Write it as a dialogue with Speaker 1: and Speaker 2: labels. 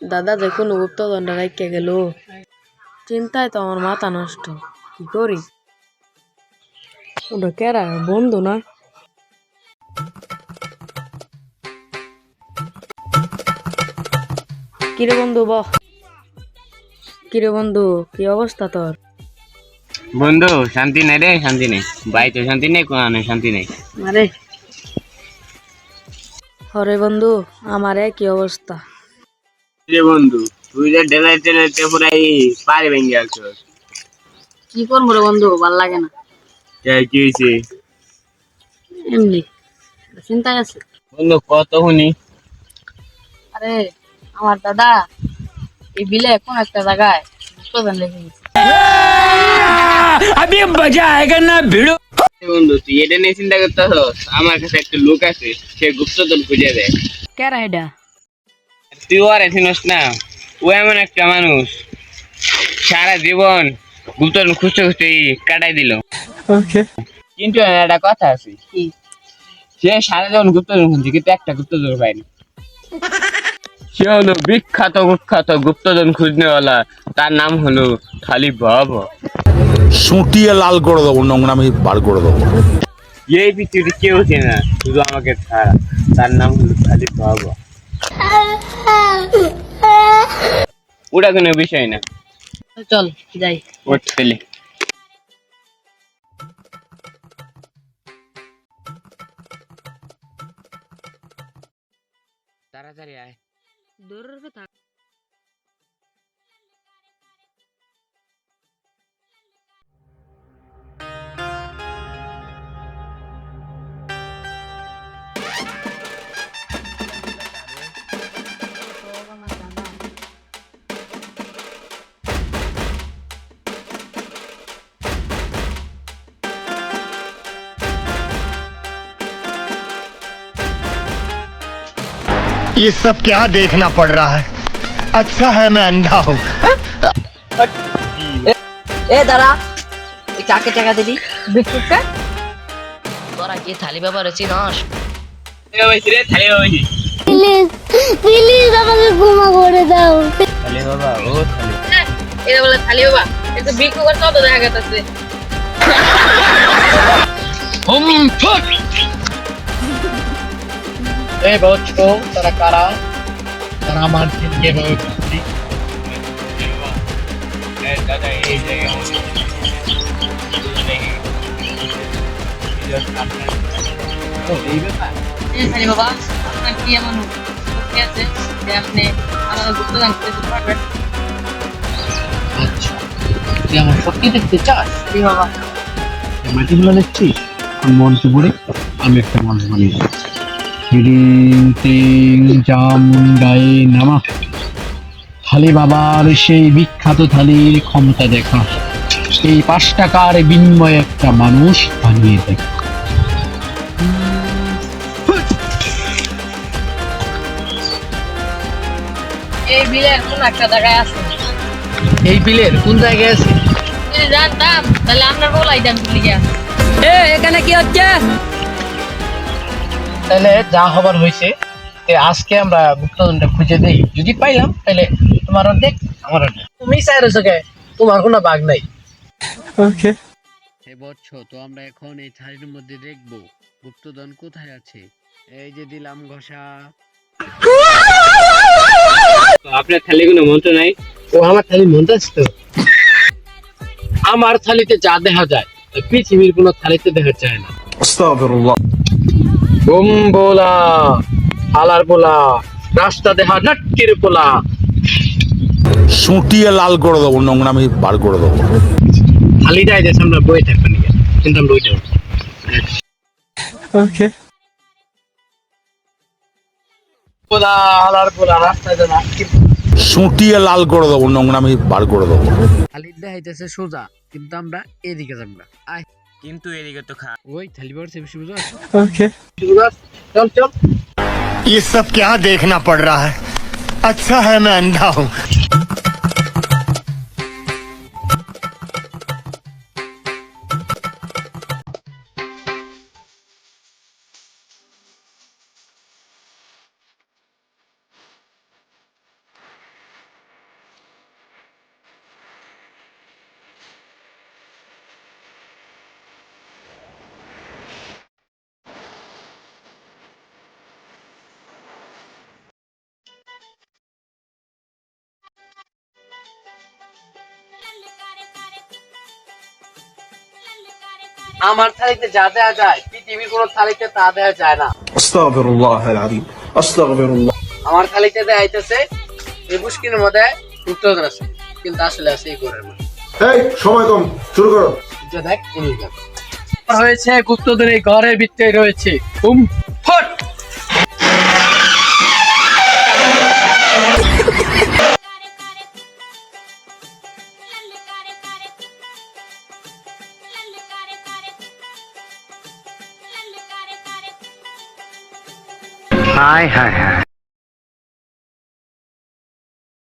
Speaker 1: দাদা দেখুন গুপ্তধনটা রাইখা গেল। চিন্তায় তো আমার মাথা নষ্ট, কি করি? ওটা কেরা, বন্ধু না? কিরে বন্ধু বহ। কিরে বন্ধু, কি অবস্থা তোর?
Speaker 2: বন্ধু শান্তি নাই রে, শান্তি নেই বাড়িতে, শান্তি নেই কোন শান্তি নেই।
Speaker 1: আরে হরে বন্ধু, আমার কি অবস্থা।
Speaker 2: রে বন্ধু তুই যে ডেলাইতে পুরাই পারে ভেঙে আছিস।
Speaker 1: কি করবো রে বন্ধু, ভাল লাগে না।
Speaker 2: কি হয়েছে
Speaker 1: এমনি চিন্তায় আছে।
Speaker 2: বন্ধু? কত শুনি।
Speaker 1: আরে আমার দাদা এই বিলে কোন একটা জায়গায় গুপ্তধন রেখে গেছে।
Speaker 2: अभी मजा आएगा ना भिड़ो। বন্ধু তুই এটা নিয়ে চিন্তা করতেছস? আমার কাছে একটা লোক আছে, সে গুপ্তধন খুঁজে দেয়।
Speaker 1: কেরা এটা?
Speaker 2: তুই আর চিনিস না? ও এমন একটা মানুষ, সারা জীবন গুপ্তধন খুঁজতে খুঁজতে কাটাই দিল। কিন্তু একটা কথা আছে,
Speaker 1: কি?
Speaker 2: সে সারা জীবন গুপ্তধন খুঁজছে কিন্তু একটা গুপ্তধন পায়নি। সে হলো বিখ্যাত কুখ্যাত গুপ্তধন খুঁজনেওয়ালা, তার নাম হলো খালিদ বাবা।
Speaker 3: সুটিয়ে লাল করে দেবো, নোংরামি বার করে দেবো।
Speaker 2: এই পৃথিবীতে কেউ চেনে না শুধু আমাকে ছাড়া, তার নাম হলো খালিদ বাবা। ওটা কোনো বিষয় না,
Speaker 1: চল যাই।
Speaker 2: ওঠ পেলে। তাড়াতাড়ি আয়।
Speaker 1: দূরের কথা।
Speaker 4: ये सब क्या देखना पड़ रहा है? अच्छा है मैं अंधा हूँ।
Speaker 5: এ দাঁড়া, তুই কাকে টাকা দিবি? বিস্কুটটা তোরা কি থালি ব্যাপার চিনস?
Speaker 2: থালি বাবা,
Speaker 6: প্লিজ প্লিজ আমাকে ক্ষমা করে দাও।
Speaker 2: থালি বাবা, ও থালি।
Speaker 1: এটা বলে খালি বাবা, এটা বিক্রি করতে তো দেখা গেছে।
Speaker 4: ए बच्चों तारा कारा तारा আমার দিনকে ভাবে খুশি
Speaker 2: দাদা এই জায়গায়
Speaker 4: তো এই ব্যাপার
Speaker 1: খালি বাবা, আপনার কি এমন শক্তি আছে যে আপনি আমাদের গুপ্তধন খুঁজে পারবেন?
Speaker 4: আচ্ছা তুই আমার সত্যি দেখতে চাস?
Speaker 1: জি বাবা।
Speaker 4: মাটিগুলো দেখছিস মন্ত্র পড়ে আমি একটা মন্ত্র বানিয়ে হিডিং টিং চামুন্ডাই নামা। থালি বাবার সেই বিখ্যাত থালির ক্ষমতা দেখা, এই 5 টাকার বিনিময়ে একটা মানুষ বানিয়ে দেখা।
Speaker 1: এই বিলের কোন একটা জায়গায় আছে।
Speaker 4: এই বিলের কোন জায়গায় আছে?
Speaker 1: যদি জানতাম তাহলে আপনার বলাই দাম লিখে।
Speaker 5: এখানে কি হচ্ছে?
Speaker 4: তাহলে যা হবার হয়েছে, আজকে আমরা গুপ্তধনটা খুঁজে দেই, যদি পাইলাম তাহলে তোমার অর্ধেক আমার অর্ধেক। তুমি চাইছো কে? তোমার কোনো ভাগ নাই।
Speaker 7: হে বৎস, তো আমরা এখন এই থালির মধ্যে দেখবো গুপ্তধন কোথায় আছে। এই যে দিলাম ঘষা।
Speaker 2: আপনার থালি কোনো মন্ত্র নাই?
Speaker 4: ও আমার থালি মনটা আছে তো। আমার থালিতে যা দেখা যায় পৃথিবীর কোনো থালিতে দেখা যায় না।
Speaker 3: আস্তাগফিরুল্লাহ।
Speaker 4: বোম বোলা হালার পোলা, রাস্তা দেখা নাট্যের পোলা।
Speaker 3: সুটিয়ে লাল করে দেবো, নোংরামি বার করে দেবো।
Speaker 4: থালিটা এই আমরা বই থাকবে না, কিন্তু আমরা বইটা পোলা হালার পোলা, রাস্তা দেখা নাট্যের
Speaker 3: সুটিয়ে লাল করে দেবো, নোংরামি বার করে দেবো।
Speaker 7: থালির দেখাইতেছে সোজা, কিন্তু আমরা এদিকে যাবো। আয়,
Speaker 2: কিন্তু এদিকে তো খা।
Speaker 7: ওই থালি বাড়ছে বেশি বুঝো।
Speaker 4: চল চল।
Speaker 8: ये सब क्या देखना पड़ रहा है? अच्छा है मैं अंधा हूँ।
Speaker 7: আমার থালিতে যা দেওয়া যায় পৃথিবীর কোনো থালিতে তা দেওয়া যায় না।
Speaker 8: استغفر الله العظيم استغفر الله
Speaker 7: আমার থালিতে দেওয়া হইতেছে এই মুশকিলের মধ্যে গুপ্তধন আছে, কিন্তু আসলে আছে এই ঘরের মধ্যে।
Speaker 8: এই সময় কম, শুরু করো।
Speaker 7: যে দেখ ইনি দেখ। হয়েছে গুপ্তধন এই ঘরের ভিতরে রয়েছে। হুম ফট।
Speaker 4: হায় হায় হায়